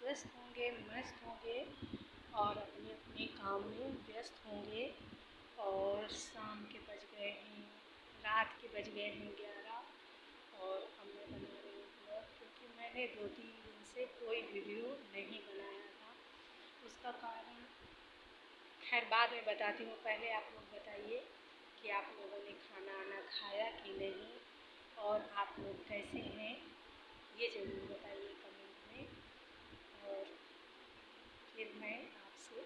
स्वस्थ होंगे, मस्त होंगे और अपने अपने काम में व्यस्त होंगे। और शाम के बज गए हैं, रात के बज गए हैं 11 और अब मैं बना रही हूँ ब्लॉग, क्योंकि मैंने 2-3 दिन से कोई वीडियो नहीं बनाया था। उसका कारण खैर बाद में बताती हूँ। पहले आप लोग बताइए कि आप लोगों ने खाना आना खाया कि नहीं, और आप लोग कैसे हैं ये ज़रूर बताइए कमेंट में। और फिर मैं आपसे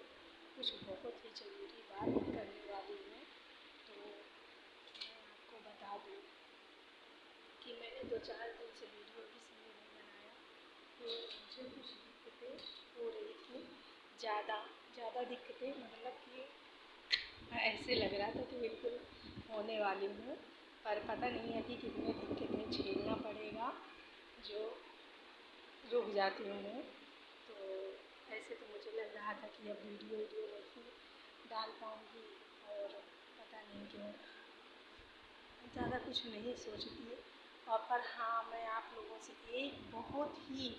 कुछ बहुत ही ज़रूरी बात करने वाली हूँ। तो मैं आपको बता दूँ कि मैंने 2-4 दिन से वीडियो इसलिए नहीं बनाया कि मुझे कुछ दिक्कतें हो रही थी। ज़्यादा दिक्कतें, मतलब कि ऐसे लग रहा था कि बिल्कुल होने वाली हूँ, पर पता नहीं है कि कितनी दिक्कतें झेलना पड़ेगा जो रुक जाती हूँ मैं। तो ऐसे तो मुझे लग रहा था कि अब वीडियो नहीं डाल पाऊँगी, और पता नहीं क्यों ज़्यादा कुछ नहीं सोचती। और पर हाँ, मैं आप लोगों से एक बहुत ही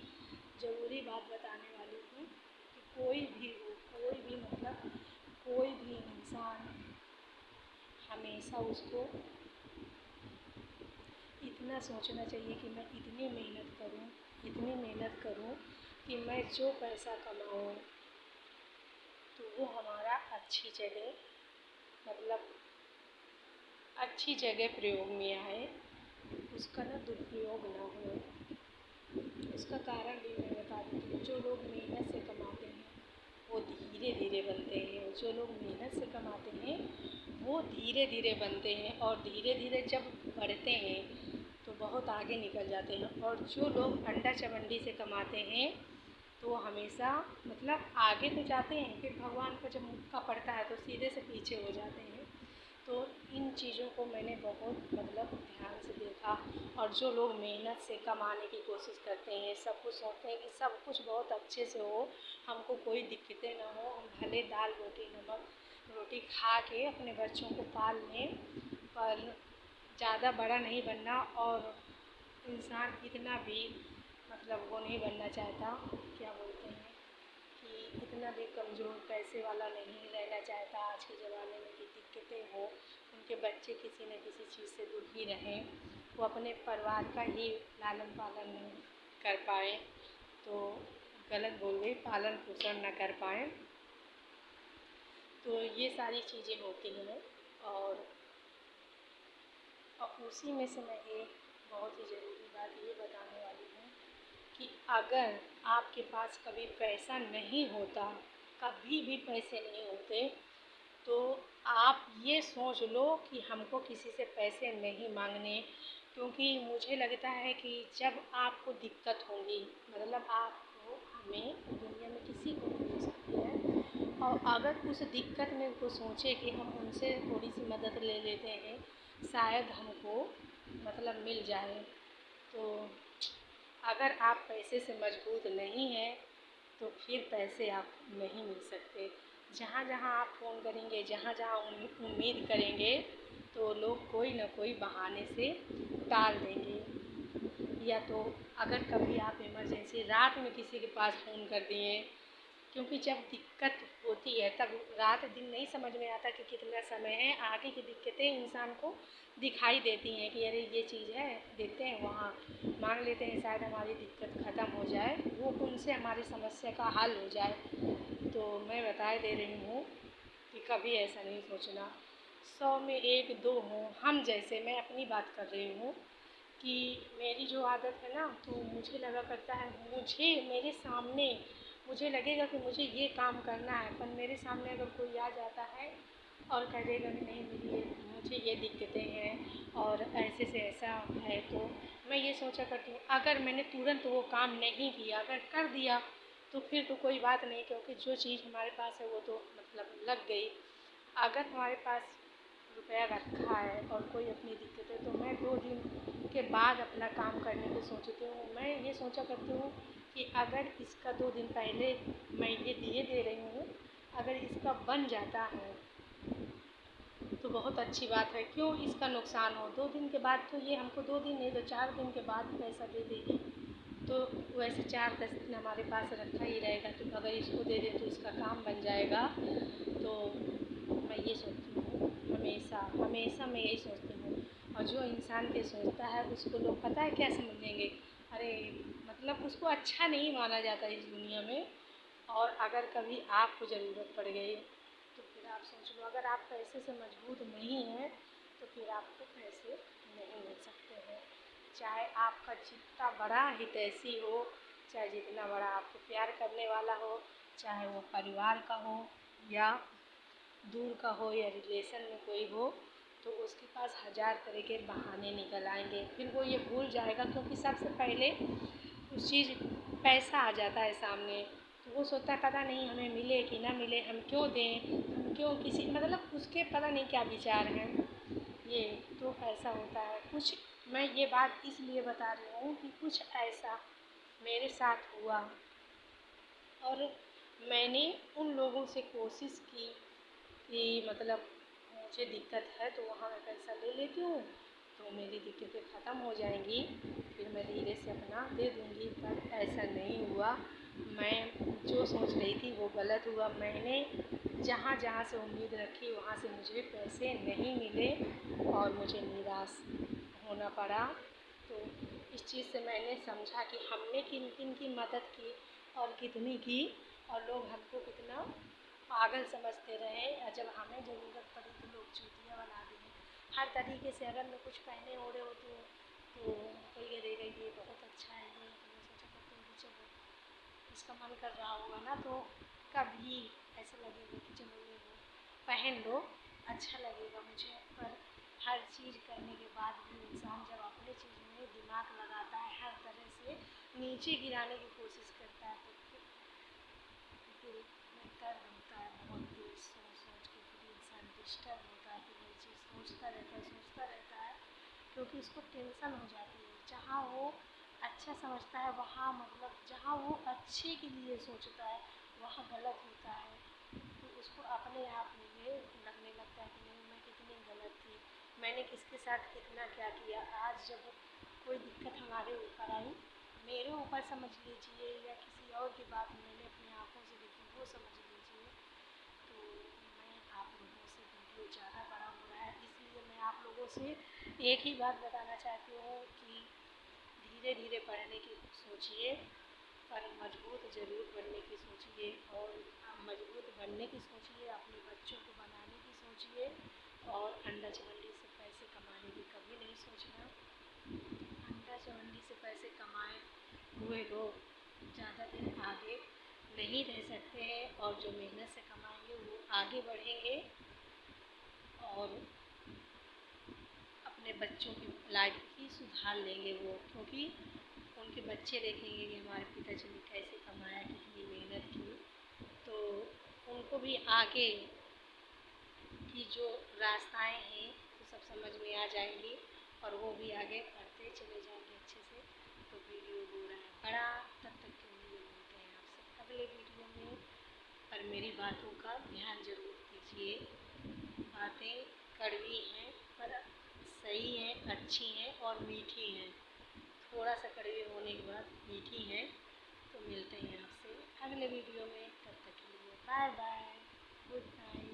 ज़रूरी बात बताने वाली हूँ कि कोई भी हो, कोई भी मतलब कोई भी इंसान, हमेशा उसको इतना सोचना चाहिए कि मैं इतनी मेहनत करूँ कि मैं जो पैसा कमाऊँ तो वो हमारा मतलब अच्छी जगह प्रयोग में आए, उसका ना दुरुपयोग ना हो। उसका कारण भी मैं बता देती हूँ। जो लोग मेहनत से कमाते हैं वो धीरे धीरे बनते हैं, जो लोग मेहनत से कमाते हैं वो धीरे धीरे बनते हैं, और धीरे धीरे जब बढ़ते हैं तो बहुत आगे निकल जाते हैं। और जो लोग अंडा चवंडी से कमाते हैं तो वो हमेशा मतलब आगे तो जाते हैं, फिर भगवान का जब मौका पड़ता है तो सीधे से पीछे हो जाते हैं। तो इन चीज़ों को मैंने बहुत मतलब ध्यान से देखा। और जो लोग मेहनत से कमाने की कोशिश करते हैं, सब कुछ सोचते हैं कि सब कुछ बहुत अच्छे से हो, हमको कोई दिक्कतें ना हो, हम भले दाल रोटी नमक रोटी खा के अपने बच्चों को पाल लें, पर ज़्यादा बड़ा नहीं बनना। और इंसान इतना भी मतलब वो नहीं बनना चाहता, क्या बोलते हैं कि इतना भी कमज़ोर पैसे वाला नहीं रहना चाहता आज के ज़माने में कि दिक्कतें हो, उनके बच्चे किसी न किसी चीज़ से दुखी रहें, वो अपने परिवार का ही लालन पालन नहीं कर पाएँ, तो गलत बोल गई, पालन पोषण न कर पाएँ। तो ये सारी चीज़ें होती हैं। और उसी में से मैं एक बहुत ही ज़रूरी बात ये बताने वाली हूँ कि अगर आपके पास कभी पैसा नहीं होता, कभी भी पैसे नहीं होते, तो आप ये सोच लो कि हमको किसी से पैसे नहीं मांगने। क्योंकि मुझे लगता है कि जब आपको दिक्कत होगी, मतलब आपको, हमें, दुनिया में किसी को भी हो सकती है, और अगर उस दिक्कत में वो सोचे कि हम उनसे थोड़ी सी मदद ले लेते हैं, शायद हमको मतलब मिल जाए। तो अगर आप पैसे से मजबूत नहीं हैं तो फिर पैसे आप नहीं मिल सकते। जहाँ जहाँ आप फ़ोन करेंगे, जहाँ जहाँ उम्मीद करेंगे, तो लोग कोई ना कोई बहाने से टाल देंगे। या तो अगर कभी आप इमरजेंसी रात में किसी के पास फ़ोन कर दिए, क्योंकि जब दिक्कत होती है तब रात दिन नहीं समझ में आता कि कितना समय है। आगे की दिक्कतें इंसान को दिखाई देती हैं कि अरे ये चीज़ है, देते हैं वहाँ मांग लेते हैं, शायद हमारी दिक्कत ख़त्म हो जाए, वो उनसे हमारी समस्या का हल हो जाए। तो मैं बता दे रही हूँ कि कभी ऐसा नहीं सोचना। 100 में 1-2 हों हम जैसे। मैं अपनी बात कर रही हूँ कि मेरी जो आदत है ना, तो मुझे लगा करता है, मुझे मेरे सामने मुझे लगेगा कि मुझे ये काम करना है, पर मेरे सामने अगर कोई आ जाता है और कह देगा कि नहीं मुझे ये दिक्कतें हैं और ऐसे से ऐसा है, तो मैं ये सोचा करती हूँ अगर मैंने तुरंत वो काम नहीं किया, अगर कर दिया तो फिर तो कोई बात नहीं, क्योंकि जो चीज़ हमारे पास है वो तो मतलब लग गई। अगर हमारे पास रुपया रखा है और कोई अपनी दिक्कत है, तो मैं 2 दिन के बाद अपना काम करने को सोचती हूँ। मैं ये सोचा करती हूँ कि अगर इसका 2 दिन पहले मैं ये दिए दे रही हूँ, अगर इसका बन जाता है तो बहुत अच्छी बात है, क्यों इसका नुकसान हो। 2 दिन के बाद तो ये हमको 2 दिन नहीं तो 4 दिन के बाद पैसा दे देगी, तो वैसे 4-10 दिन हमारे पास रखा ही रहेगा, तो अगर इसको दे दें तो इसका काम बन जाएगा। तो मैं ये सोचती हूँ, हमेशा हमेशा मैं यही सोचती हूँ। और जो इंसान के सोचता है उसको लोग पता है क्या समझेंगे, अरे मतलब उसको अच्छा नहीं माना जाता इस दुनिया में। और अगर कभी आपको ज़रूरत पड़ गई तो फिर आप सोच लो, अगर आप पैसे से मजबूत नहीं हैं तो फिर आपको पैसे नहीं मिल सकते हैं। चाहे आपका जितना बड़ा हितैषी हो, चाहे जितना बड़ा आपको प्यार करने वाला हो, चाहे वो परिवार का हो या दूर का हो या रिलेशन में कोई हो, तो उसके पास हज़ार तरह के बहाने निकल आएंगे। फिर वो ये भूल जाएगा, क्योंकि सबसे पहले उस चीज़ पैसा आ जाता है सामने। तो वो सोचता है पता नहीं हमें मिले कि ना मिले, हम क्यों दें, हम क्यों किसी, मतलब उसके पता नहीं क्या विचार हैं ये। तो ऐसा होता है कुछ। मैं ये बात इसलिए बता रही हूँ कि कुछ ऐसा मेरे साथ हुआ और मैंने उन लोगों से कोशिश की कि मतलब मुझे दिक्कत है तो वहाँ मैं पैसा ले लेती हूँ, तो मेरी दिक्कतें ख़त्म हो जाएंगी, फिर मैं धीरे से अपना दे दूँगी। पर ऐसा नहीं हुआ। मैं जो सोच रही थी वो गलत हुआ। मैंने जहाँ जहाँ से उम्मीद रखी वहाँ से मुझे पैसे नहीं मिले और मुझे निराश होना पड़ा। तो इस चीज़ से मैंने समझा कि हमने किन किन की मदद की और कितनी की, और लोग हमको कितना पागल समझते रहे। और जब हमें ज़रूरत पड़ी तो लोग चूतिया बना दिए हर तरीके से। अगर मैं कुछ पहने ओढ़े हो तो कोई कहेगा ये बहुत अच्छा है, ये तो सोचा करते हैं कि चलो इसका मन कर रहा होगा ना, तो कभी ऐसा लगेगा कि चलो ये वो पहन लो, अच्छा लगेगा मुझे। पर हर चीज़ करने के बाद भी इंसान जब अपने चीज़ में दिमाग लगाता है, हर तरह से नीचे गिराने की कोशिश करता है, तो दिल में दर्द होता है बहुत। दिल सोच सोच के फिर इंसान डिस्टर्ब होता है, फिर वही चीज़ सोचता रहता है, क्योंकि उसको टेंशन हो जाती है। जहाँ वो अच्छा समझता है वहाँ, मतलब जहाँ वो अच्छे के लिए सोचता है वहाँ गलत होता है। तो उसको अपने आप में ये लगने लगता है कि नहीं, मैं कितनी गलत थी, मैंने किसके साथ कितना क्या किया। आज जब कोई दिक्कत हमारे ऊपर आई, मेरे ऊपर समझ लीजिए या किसी और की बात मैंने अपनी आँखों से देखी वो समझ लीजिए, तो मैं आप लोगों से वीडियो ज़्यादा बड़ा हो रहा है, इसलिए मैं आप लोगों से एक ही बात बताना चाहती हूँ कि धीरे धीरे पढ़ने की सोचिए, पर मजबूत ज़रूर बनने की सोचिए। और मजबूत बनने की सोचिए, अपने बच्चों को बनाने की सोचिए, और अंडा चवन्नी से पैसे कमाने की कभी नहीं सोचना। अंडा चवन्नी से पैसे कमाए हुए लोग ज़्यादा दिन आगे नहीं रह सकते हैं, और जो मेहनत से कमाएंगे वो आगे बढ़ेंगे और अपने बच्चों की लाइफ ही सुधार लेंगे वो। क्योंकि उनके बच्चे देखेंगे कि हमारे पिताजी ने कैसे कमाया, कितनी मेहनत की, तो उनको भी आगे की जो रास्ताएं हैं वो सब समझ में आ जाएंगी, और वो भी आगे बढ़ते चले जाएंगे अच्छे से। तो वीडियो हो रहा है बड़ा, तब तक के लिए मिलते हैं आपसे अगले वीडियो में। पर मेरी बातों का ध्यान ज़रूर दीजिए। बातें कड़वी हैं पर सही हैं, अच्छी हैं और मीठी हैं। थोड़ा सा कड़वी होने के बाद मीठी हैं। तो मिलते हैं आपसे अगले वीडियो में, तब तक के लिए बाय बाय, गुड नाइट।